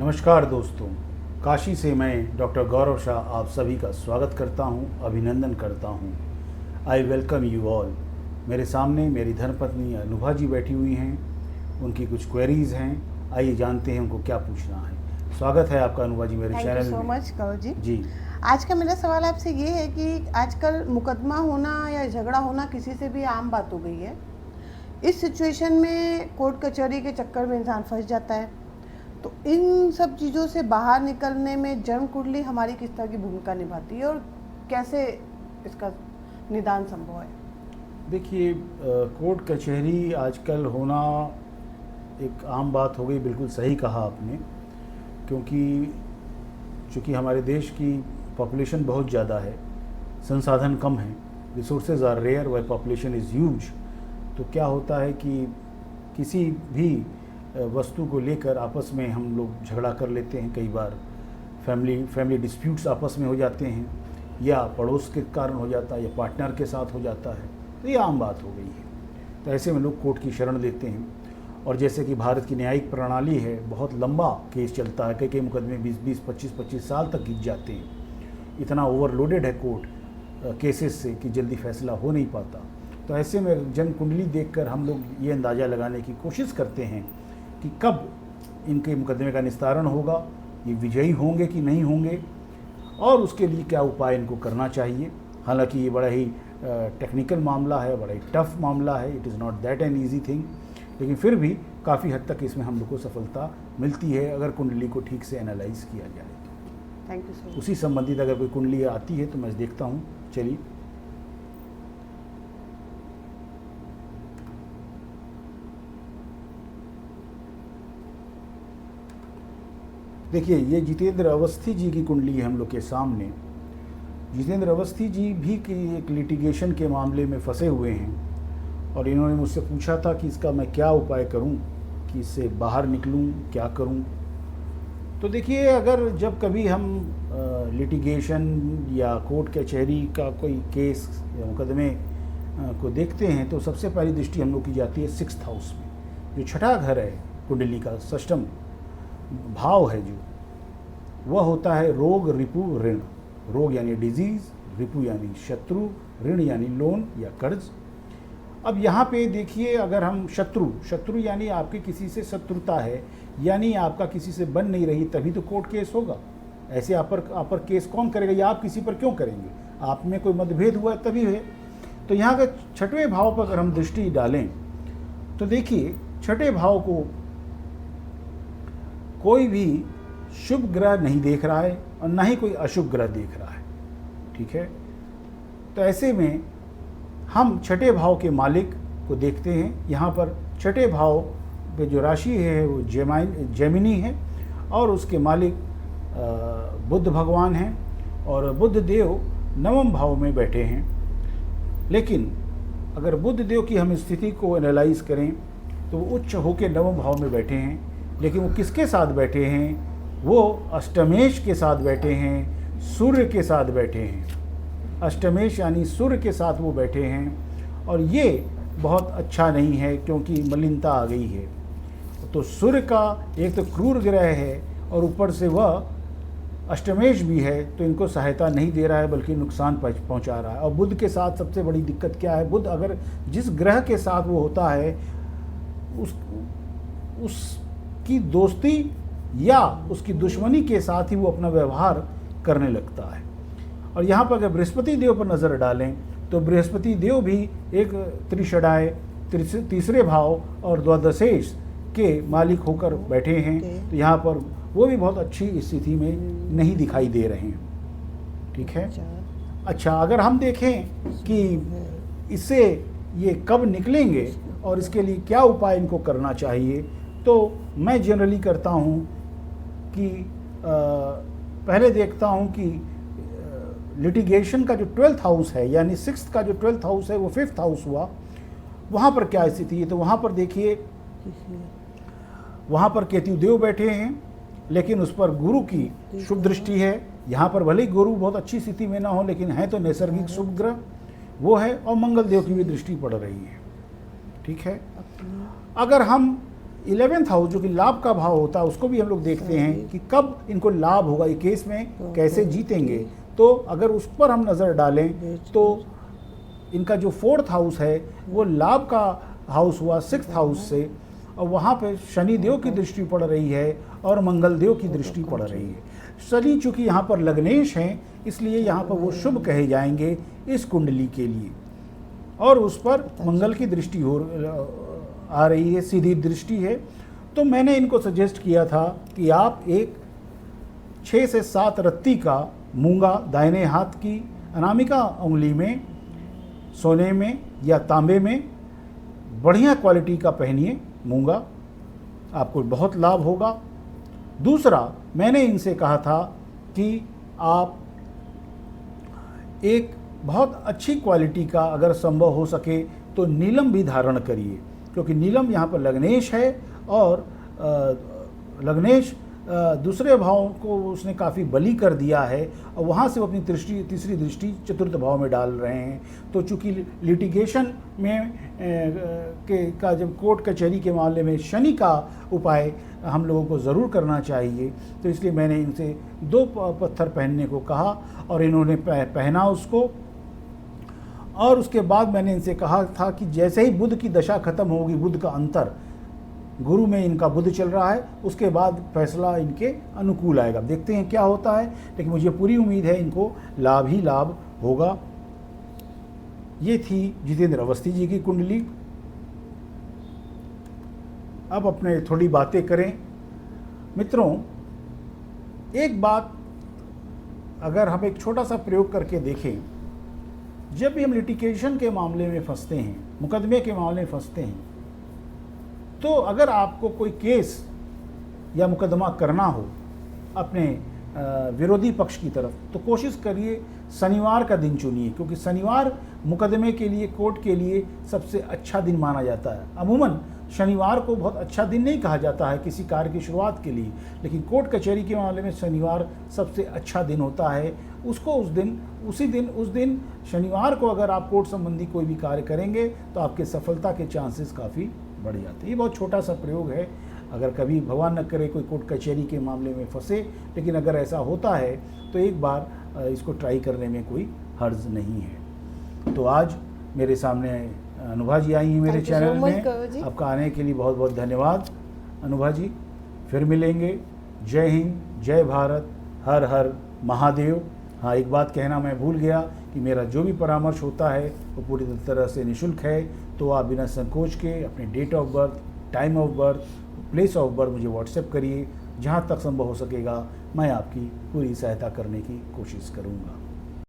नमस्कार दोस्तों, काशी से मैं डॉक्टर गौरव शाह आप सभी का स्वागत करता हूं, अभिनंदन करता हूं। I welcome you all. मेरे सामने मेरी धर्मपत्नी अनुभा जी बैठी हुई हैं। उनकी कुछ क्वेरीज हैं, आइए जानते हैं उनको क्या पूछना है। स्वागत है आपका अनुभा जी मेरे चैनल में। Thank you so much Gaurav ji. जी आज का मेरा सवाल आपसे ये है कि आजकल मुकदमा होना या झगड़ा होना किसी से भी आम बात हो गई है। इस सिचुएशन में कोर्ट कचहरी के चक्कर में इंसान फंस जाता है। तो इन सब चीज़ों से बाहर निकलने में जन्म कुंडली हमारी किस तरह की भूमिका निभाती है और कैसे इसका निदान संभव है? देखिए, कोर्ट कचहरी आजकल होना एक आम बात हो गई, बिल्कुल सही कहा आपने। क्योंकि चूँकि हमारे देश की पॉपुलेशन बहुत ज़्यादा है, संसाधन कम हैं, रिसोर्सेज आर रेयर, वह पॉपुलेशन इज़ ह्यूज। तो क्या होता है कि किसी भी वस्तु को लेकर आपस में हम लोग झगड़ा कर लेते हैं। कई बार फैमिली डिस्प्यूट्स आपस में हो जाते हैं, या पड़ोस के कारण हो जाता है, या पार्टनर के साथ हो जाता है। तो ये आम बात हो गई है। तो ऐसे में लोग कोर्ट की शरण लेते हैं। और जैसे कि भारत की न्यायिक प्रणाली है, बहुत लंबा केस चलता है, कई मुकदमे 20-20, 25-25 साल तक खींच जाते हैं। इतना ओवरलोडेड है कोर्ट केसेस से कि जल्दी फैसला हो नहीं पाता। तो ऐसे में जन्म कुंडली देखकर हम लोग ये अंदाज़ा लगाने की कोशिश करते हैं कि कब इनके मुकदमे का निस्तारण होगा, ये विजयी होंगे कि नहीं होंगे, और उसके लिए क्या उपाय इनको करना चाहिए। हालांकि ये बड़ा ही टेक्निकल मामला है, बड़ा ही टफ मामला है, it is not that an easy thing. लेकिन फिर भी काफ़ी हद तक इसमें हम लोग को सफलता मिलती है अगर कुंडली को ठीक से एनालाइज किया जाए तो। Thank you so much. उसी संबंधित अगर कोई कुंडली आती है तो मैं देखता हूँ। चलिए, देखिए, ये जितेंद्र अवस्थी जी की कुंडली है हम लोग के सामने। जितेंद्र अवस्थी जी भी कि एक लिटिगेशन के मामले में फंसे हुए हैं, और इन्होंने मुझसे पूछा था कि इसका मैं क्या उपाय करूं, कि इससे बाहर निकलूं, क्या करूं। तो देखिए, अगर जब कभी हम लिटिगेशन या कोर्ट कचहरी का कोई केस या मुकदमे को देखते हैं तो सबसे पहली दृष्टि हम लोग की जाती है 6th हाउस में, जो छठा घर है कुंडली का, षष्ठम भाव है, जो वह होता है रोग, रिपु, ऋण। रोग यानी डिजीज, रिपु यानी शत्रु, ऋण यानी लोन या कर्ज। अब यहाँ पे देखिए, अगर हम शत्रु यानी आपके किसी से शत्रुता है, यानी आपका किसी से बन नहीं रही, तभी तो कोर्ट केस होगा। ऐसे आप पर केस कौन करेगा, या आप किसी पर क्यों करेंगे? आप में कोई मतभेद हुआ है तभी है। तो यहाँ का छठवें भाव पर अगर हम दृष्टि डालें तो देखिए, छठे भाव को कोई भी शुभ ग्रह नहीं देख रहा है और ना ही कोई अशुभ ग्रह देख रहा है, ठीक है। तो ऐसे में हम छठे भाव के मालिक को देखते हैं। यहाँ पर छठे भाव पे जो राशि है वो जेमिनी है, और उसके मालिक बुध भगवान हैं, और बुध देव नवम भाव में बैठे हैं। लेकिन अगर बुध देव की हम स्थिति को एनालाइज करें तो वो उच्च होकर नवम भाव में बैठे हैं। लेकिन वो किसके साथ बैठे हैं? वो अष्टमेश के साथ बैठे हैं, सूर्य के साथ बैठे हैं। अष्टमेश यानी सूर्य के साथ वो बैठे हैं, और ये बहुत अच्छा नहीं है क्योंकि मलिनता आ गई है। तो सूर्य का एक तो क्रूर ग्रह है, और ऊपर से वह अष्टमेश भी है, तो इनको सहायता नहीं दे रहा है बल्कि नुकसान पहुंचा रहा है। और बुध के साथ सबसे बड़ी दिक्कत क्या है? बुध अगर जिस ग्रह के साथ वो होता है उसकी दोस्ती या उसकी दुश्मनी के साथ ही वो अपना व्यवहार करने लगता है। और यहाँ पर अगर बृहस्पति देव पर नज़र डालें तो बृहस्पति देव भी एक त्रिषडाय, तीसरे भाव और द्वादशेश के मालिक होकर बैठे हैं। तो यहाँ पर वो भी बहुत अच्छी स्थिति में नहीं दिखाई दे रहे हैं, ठीक है। अच्छा, अगर हम देखें कि इससे ये कब निकलेंगे और इसके लिए क्या उपाय इनको करना चाहिए, तो मैं जनरली करता हूँ कि पहले देखता हूँ कि लिटिगेशन का जो 12th हाउस है, यानी 6th का जो 12th हाउस है वो 5th हाउस हुआ, वहाँ पर क्या स्थिति है। तो वहाँ पर देखिए, वहाँ पर केतु देव बैठे हैं, लेकिन उस पर गुरु की शुभ दृष्टि है। यहाँ पर भले ही गुरु बहुत अच्छी स्थिति में ना हो, लेकिन है तो नैसर्गिक शुभ ग्रह वो है, और मंगल देव की भी दृष्टि पड़ रही है, ठीक है। अगर हम 11th हाउस जो कि लाभ का भाव होता है उसको भी हम लोग देखते हैं कि कब इनको लाभ होगा, ये केस में कैसे जीतेंगे। तो अगर उस पर हम नज़र डालें तो इनका जो 4th हाउस है वो लाभ का हाउस हुआ 6th हाउस से, और वहाँ पे शनि देव की दृष्टि पड़ रही है और मंगल देव की दृष्टि पड़ रही है। शनि चूँकि यहाँ पर लग्नेश हैं इसलिए यहाँ पर वो शुभ कहे जाएंगे इस कुंडली के लिए, और उस पर मंगल की दृष्टि आ रही है, सीधी दृष्टि है। तो मैंने इनको सजेस्ट किया था कि आप एक 6 से 7 रत्ती का मूंगा दाहिने हाथ की अनामिका उंगली में सोने में या तांबे में बढ़िया क्वालिटी का पहनिए मूंगा, आपको बहुत लाभ होगा। दूसरा, मैंने इनसे कहा था कि आप एक बहुत अच्छी क्वालिटी का अगर संभव हो सके तो नीलम भी धारण करिए, क्योंकि नीलम यहाँ पर लग्नेश है और लग्नेश दूसरे भाव को उसने काफ़ी बली कर दिया है और वहाँ से वो अपनी तीसरी दृष्टि 4th भाव में डाल रहे हैं। तो चूँकि लिटिगेशन में का जब कोर्ट कचहरी के मामले में शनि का उपाय हम लोगों को ज़रूर करना चाहिए, तो इसलिए मैंने इनसे 2 पत्थर पहनने को कहा और इन्होंने पहना उसको। और उसके बाद मैंने इनसे कहा था कि जैसे ही बुध की दशा खत्म होगी, बुध का अंतर गुरु में इनका बुध चल रहा है, उसके बाद फैसला इनके अनुकूल आएगा। देखते हैं क्या होता है, लेकिन मुझे पूरी उम्मीद है इनको लाभ ही लाभ होगा। ये थी जितेंद्र अवस्थी जी की कुंडली। अब अपने थोड़ी बातें करें। मित्रों, एक बात अगर हम एक छोटा सा प्रयोग करके देखें, जब भी हम लिटिगेशन के मामले में फंसते हैं, मुकदमे के मामले में फंसते हैं, तो अगर आपको कोई केस या मुकदमा करना हो अपने विरोधी पक्ष की तरफ, तो कोशिश करिए शनिवार का दिन चुनिए, क्योंकि शनिवार मुकदमे के लिए, कोर्ट के लिए सबसे अच्छा दिन माना जाता है। अमूमन शनिवार को बहुत अच्छा दिन नहीं कहा जाता है किसी कार्य की शुरुआत के लिए, लेकिन कोर्ट कचहरी के मामले में शनिवार सबसे अच्छा दिन होता है। उसको उस दिन शनिवार को अगर आप कोर्ट संबंधी कोई भी कार्य करेंगे तो आपके सफलता के चांसेस काफ़ी बढ़ जाते हैं। ये बहुत छोटा सा प्रयोग है। अगर कभी भगवान न करे कोई कोर्ट कचहरी के मामले में फंसे, लेकिन अगर ऐसा होता है तो एक बार इसको ट्राई करने में कोई हर्ज नहीं है। तो आज मेरे सामने अनुभा जी आई हैं मेरे चैनल में। आपका आने के लिए बहुत बहुत धन्यवाद अनुभा जी। फिर मिलेंगे। जय हिंद, जय भारत, हर हर महादेव। हाँ, एक बात कहना मैं भूल गया कि मेरा जो भी परामर्श होता है वो पूरी तरह से निःशुल्क है। तो आप बिना संकोच के अपने date of birth, time of birth, place of birth मुझे व्हाट्सएप करिए। जहाँ तक संभव हो सकेगा मैं आपकी पूरी सहायता करने की कोशिश करूँगा।